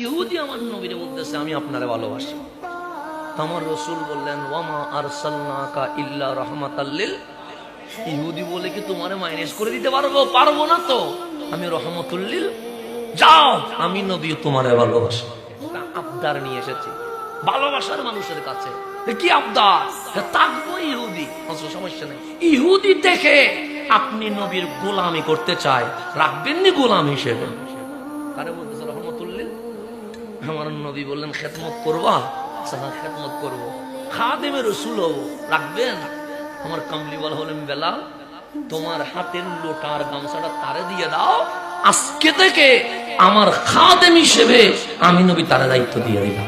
ইহুদি আমার নবীরে বলতেছে আমি আপনারে ভালোবাসি। আমার রসুল বললেন ওয়ামা আরসালনাকা ইল্লা রাহমাতাল লিল। ইহুদি বলে কি তোমারে মাইনাস করে দিতে পারবো? পারবো না তো, আমি রহমাতুল লিল। যাও, আমি নবী তোমারে ভালোবাসি। আবদার নিয়ে এসেছি ভালোবাসার মানুষের কাছে। কি আবদার? থাকবো ইহুদি, সমস্যা নেই। ইহুদি দেখে আপনি নবীর গোলামি করতে চায়, রাখবেন নি গোলাম হিসেবে। কারে বলতেছে রহমাতুল লিল? আমার নবী বললেন খেদমত করবা? খেদমত করবো। খাদেমে রসুল হবো, রাখবেন? আমার কামলিওয়ালা হলেন বেলাল, তোমার হাতের লোটার গামছাটা তারে দিয়ে দাও, আজকে থেকে আমার খাদেম হিসেবে আমি নবী তার দায়িত্ব দিয়ে দিলাম।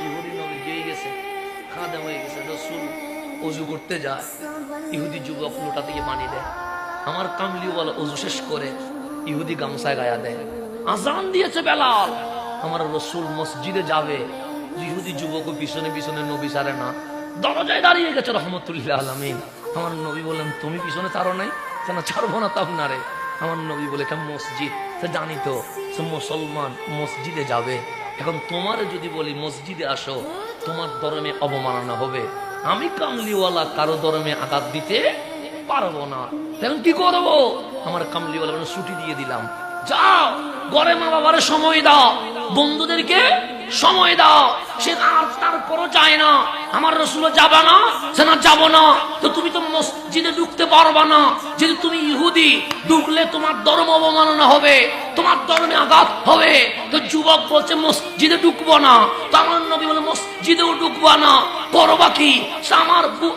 ইহুদি নবী যেই গেছে, খাদেম হয়ে গেছে। রসুল অজু করতে যায়, ইহুদি যুবক লোটা থেকে পানি দেয়। আমার কামলিওয়ালা অজু শেষ করে ইহুদি গামছায় গায়া দেয়। আজান দিয়েছে বেলাল, আমার রসুল মসজিদে যাবে, ইহুদি যুবক পিছনে পিছনে নবী ছাড়ে না, দরজায় দাঁড়িয়ে গেছে রহমতুল্লাহ আলামিন। আমার নবী বলেন তুমি পিছনে ছাড়ো নাই কেন? ছাড়বো না তো আপনারে। আমার নবী বলে এটা মসজিদ, জানি তো মুসলমান মসজিদে যাবে। এখন তোমারে যদি বলি মসজিদে আসো, তোমার ধর্মে অবমাননা হবে। আমি কামলিওয়ালা কারো ধর্মে আঘাত দিতে পারবো না। এখন কি করবো? আমার কামলিওয়ালা ছুটি দিয়ে দিলাম, যাও ঘরে মা বাবার সময় দাও, বন্ধুদেরকে সময় দাও। সে আর তারপরও যায় না, আমার রসুল যাবা না, সে না যাবো না। তো তুমি তো মসজিদে ঢুকতে পারবা না, যদি তুমি ইহুদি, ঢুকলে তোমার ধর্ম অবমাননা হবে, তোমার ধর্মে আঘাত হবে। তো যুবক বলছে মসজিদে ঢুকবো না, তো আমার নবী বলে মসজিদেও ঢুকবো না। করবা কি?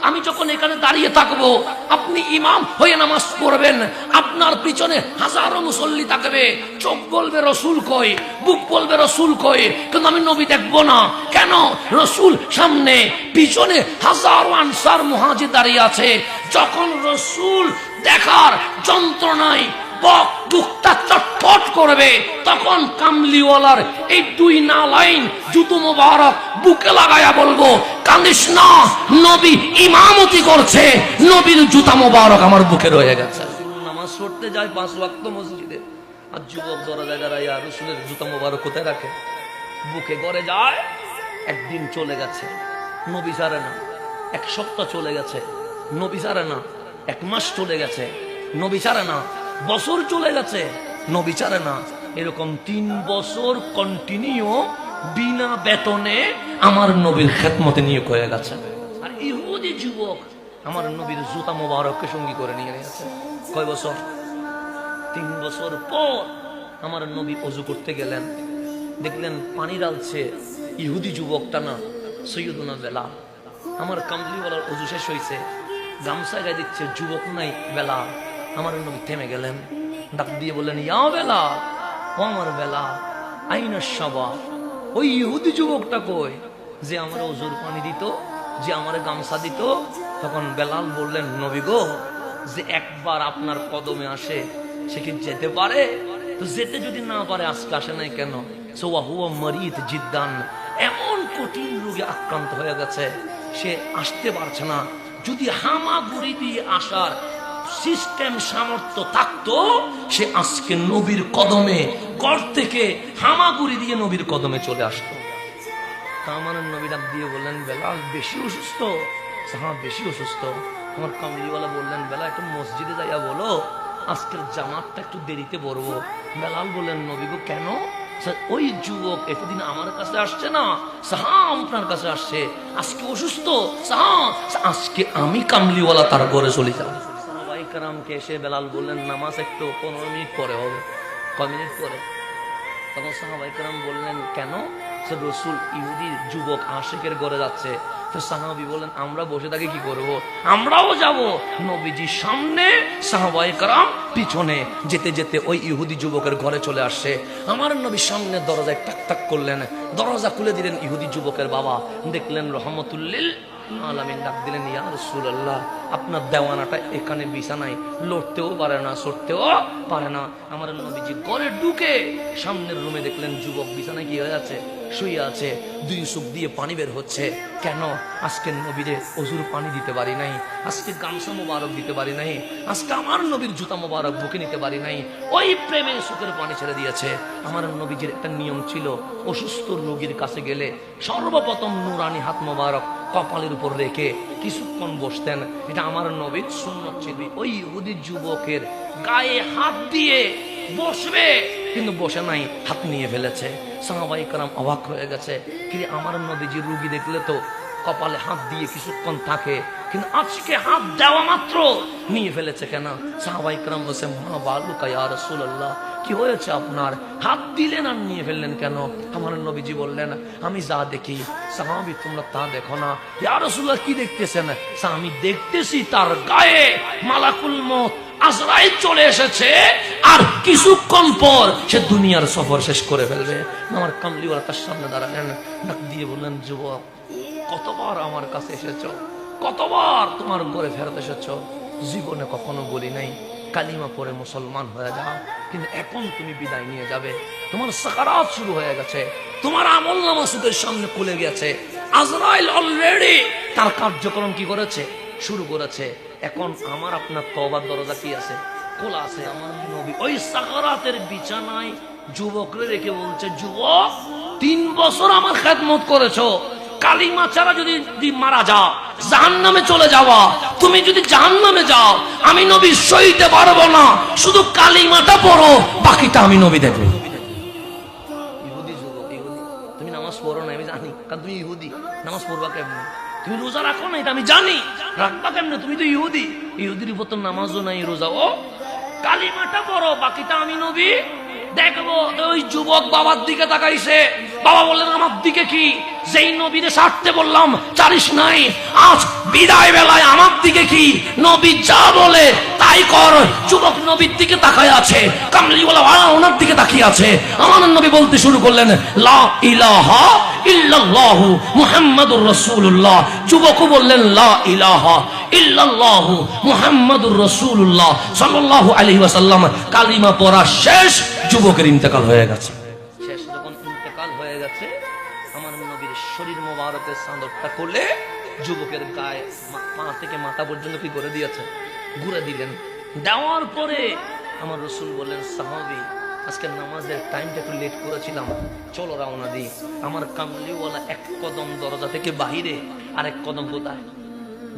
আমি যখন এখানে দাঁড়িয়ে থাকবো, আপনি ইমাম হয়ে নামাজ পড়বেন, আপনার পিছনে হাজারো মুসল্লি থাকবে, চোখ বলবে রসুল কই, বুক বলবে রসুল কই, কিন্তু আমি নবী দেখবো না। কেন? রসুল সামনে, পিছনে হাজারো আনসার মুহাজির দাঁড়িয়ে আছে। যখন রসুল দেখার যন্ত্রণায় বুকটা চটপট করবে, তখন কামলিওয়ালার এই দুই না লাইন জুতো মোবারক বুকে লাগায়া বলবো কান্দিস না, নবী ইমামতি করছে, নবীর জুতা মোবারক আমার বুকে রয়ে গেছে। নামাজ পড়তে যায় 5 ওয়াক্ত মসজিদে, আর যুবক দরজায় দাঁড়াইয়া রসুলের জুতা মোবারক কোথায় রাখে? বুকে। ঘরে যায়, একদিন চলে গেছে, নবী ছাড়ে না। 1 সপ্তাহ চলে গেছে, নবী ছাড়ে না। 1 মাস চলে গেছে, নবী ছাড়ে না। বছর চলে গেছে, নবী ছাড়ে না। এরকম 3 বছর কন্টিনিউ বিনা বেতনে আমার নবীর খেদমতে নিয়োগ হয়ে গেছে। আর ইহুদি যুবক আমার নবীর জুতা মোবারককে সঙ্গী করে নিয়ে গেছে। কয় বছর? 3 বছর পর আমার নবী অজু করতে গেলেন, দেখলেন পানি ঢালছে ইহুদি যুবকটা না, সৈয়দুনা বেলাল। আমার কামলিওয়ালার অজু শেষ হয়েছে, গামছা গায়ে দিচ্ছে, যুবক নাই বেলাল। আমার নবী থেমে গেলেন, ডাক দিয়ে বললেন ইয়া বেলাল, ও আমার বেলাল, আইনা সাবা। ওই ইহুদি যুবকটা কই যে আমার অজুর পানি দিত, যে আমার গামছা দিত? তখন বেলাল বললেন নবী গো, যে একবার আপনার কদমে আসে সে কি যেতে পারে? তো যেতে যদি না পারে আজকে আসে নাই কেন? সোয়াহুয়া মরিদ জিদ্দান, এমন কঠিন রোগে আক্রান্ত হয়ে গেছে, সে আসতে পারছে না। যদি হামাগুড়ি দিয়ে আসার সিস্টেম সামর্থ্য থাকতো, সে আজকে নবীর কদমে, ঘর থেকে হামাগুড়ি দিয়ে নবীর কদমে চলে আসতো। আমার নবী ডাক দিয়ে বললেন বেলাল বেশি অসুস্থ? হ্যাঁ বেশি অসুস্থ। আমার কামলিওয়ালা বললেন বেলাল একটু মসজিদে যাইয়া বলো আজকের জামাতটা একটু দেরিতে পড়বো। বেলাল বললেন নবী গো কেন? ওই যুবক এতদিন আমার কাছে আসছে না, আপনার কাছে আসছে, আজকে অসুস্থ, আজকে আমি কামলিওয়ালা তার ঘরে চলে যাব। সাহাবায়ে কেরামকে এসে বেলাল বললেন নামাজ একটু 15 মিনিট পরে হবে। কয় মিনিট পরে? তখন সাহাবায়ে কেরাম বললেন কেন? রসুল ইহুদি যুবক আশিকের ঘরে যাচ্ছে। তো সাহাবী বলেন আমরা বসে থাকি কি করব? আমরাও যাব। নবীজি সামনে, সাহাবায়ে কেরাম পিছনে। যেতে যেতে ওই ইহুদি যুবকের ঘরে চলে আসছে। আমার নবী সামনে দরজায় টাক টাক করলেন, দরজা খুলে দিলেন। ইহুদি যুবকের বাবা দেখলেন রহমতুল্লিল আলামিন ডাক দিলেন, ইয়া রাসূলুল্লাহ, আপনার দেওয়ানাটা এখানে বিছানায় লড়তেও পারে না, সরতেও পারে না। আমার নবীজি ঘরে ঢুকে সামনের রুমে দেখলেন যুবক বিছানায় কি হয়ে আছে, শুয়ে আছে, দুই চোখ দিয়ে পানি বের হচ্ছে। কেন? আজকে নবীরে অজুর পানি দিতে পারি নাই, আজকে গামছা মোবারক দিতে পারি নাই, আজকে আমার নবীর জুতা মোবারক বুকে নিতে পারি নাই। ওই প্রেমে চোখের পানি ছেড়ে দিয়েছে। আমার নবীজির একটা নিয়ম ছিল, অসুস্থ রোগীর কাছে গেলে সর্বপ্রথম নুরানি হাত মোবারক কপালের উপর রেখে কিছুক্ষণ বসতেন। এটা আমার নবীর সুন্নত ছিল। ওই ইহুদি যুবকের গায়ে হাত দিয়ে বসবে, কিন্তু বসে নাই, হাত নিয়ে ফেলেছে। সাহাবায়ে কেরাম অবাক হয়ে গেছে, কি আমার নবীজি রোগী দেখলে তো কপালে হাত দিয়ে কিছুক্ষণ থাকে, কিন্তু আজকে হাত দেওয়া মাত্র নিয়ে ফেলেছে কেন? সাহাবায়ে কেরাম বলছে, মা বালুকা ইয়া রাসূলুল্লাহ, কি হয়েছে আপনার, হাত দিলেন আর নিয়ে ফেললেন কেন? আমার নবীজি বললেন, আমি যা দেখি সাহাবী তোমরা তা দেখো না। ইয়া রাসূলুল্লাহ, কি দেখতেছেন? আমি দেখতেছি তার গায়ে মালাকুল মউত আজরাইল চলে এসেছে, আর কিছুক্ষণ পর সে দুনিয়ার সফর শেষ করে ফেলবে। আমার কামলিওয়ালা তার সামনে দাঁড়ালেন, ডাক দিয়ে বললেন, যুবক, কতবার আমার কাছে এসেছো, কতবার তোমার ঘরে ফেরত এসেছো, জীবনে কখনো বলি নাই কালিমা পড়ে মুসলমান হয়ে যাও, কিন্তু এখন তুমি বিদায় নিয়ে যাবে, তোমার সাকারাত শুরু হয়ে গেছে, তোমার আমলনামা চোখের সামনে খুলে গেছে, আজরাইল অলরেডি তার কার্যক্রম কি করেছে, শুরু করেছে। এখন আমার আপনার তওবার দরজা কি আছে, খোলা আছে। আমার নবী ওই সাকারাতের বিছানায় যুবকরে রেখে বলছে, যুবক, 3 বছর আমার খেদমত করেছো, কালিমা ছাড়া যদি মারা যাও, জাহান্নামে চলে যাওয়া, তুমি যদি জাহান্নামে যাও, আমি নবী সইতে পারবো না, শুধু কালিমাটা পড়ো, বাকিটা আমি নবী দেখবো। ইহুদি যুবক, ইহুদি, তুমি নামাজ পড়ো না আমি জানি, কারণ তুমি ইহুদি, নামাজ পড়বা কেমনে? তুমি রোজা রাখো না, এটা আমি জানি, রাখবা কেমনে? তুমি তো ইহুদি, ইহুদির উপর তো নামাজও নাই, রোজাও, কালিমাটা পড়ো, বাকিটা আমি নবী দেখবো। ওই যুবক বাবার দিকে তাকাইছে, বাবা বললেন, আমার দিকে কি? যেই নবীরে ছাড়তে বললাম চারিস নাই, আজ বিদায় বেলায় আমার দিকে কি? নবী যা বলে তাই কর। যুবক নবীর দিকে তাকায় আছে, কামলিওয়ালা ওনার দিকে তাকিয়ে আছে। আমার নবী বলতে শুরু করলেন, লা ইলাহা ইল্লাল্লাহু মুহাম্মাদুর রাসূলুল্লাহ। যুবকও বললেন, লা ইলাহা ইল্লাল্লাহু মুহাম্মাদুর রাসূলুল্লাহ সাল্লাল্লাহু আলাইহি ওয়াসাল্লাম। কালিমা পড়া শেষ, যুবকের ইন্তেকাল হয়ে গেছে। শেষ যখন ইন্তেকাল হয়ে গেছে, আমার নবীর শরীর মোবারকের চাদরটা খুলে যুবকের গায়ে পা থেকে মাথা পর্যন্ত কি করে দিয়েছে, ঘুরে দিলেন। দেওয়ার পরে আমার রাসূল বললেন, সাহাবী, আজকে নামাজের টাইমটা একটু লেট করেছিলাম, চলো রওনা দিই। আমার কামলিওয়ালা এক কদম দরজা থেকে বাহিরে, আর এক কদম কোথায়,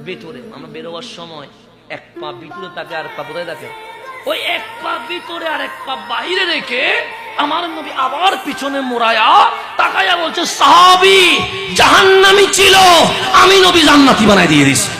ভেতরে। আমরা বেরোবার সময় এক পা ভিতরে থাকে, আর পা কোথায় থাকে? ওই এক পা ভিতরে আর এক পা বাহিরে রেখে আমার নবী আবার পিছনে মোড়ায়া তাকায়া বলছে, সাহাবী জাহান্নামী ছিল, আমি নবী জান্নাতি বানাই দিয়ে দিছি।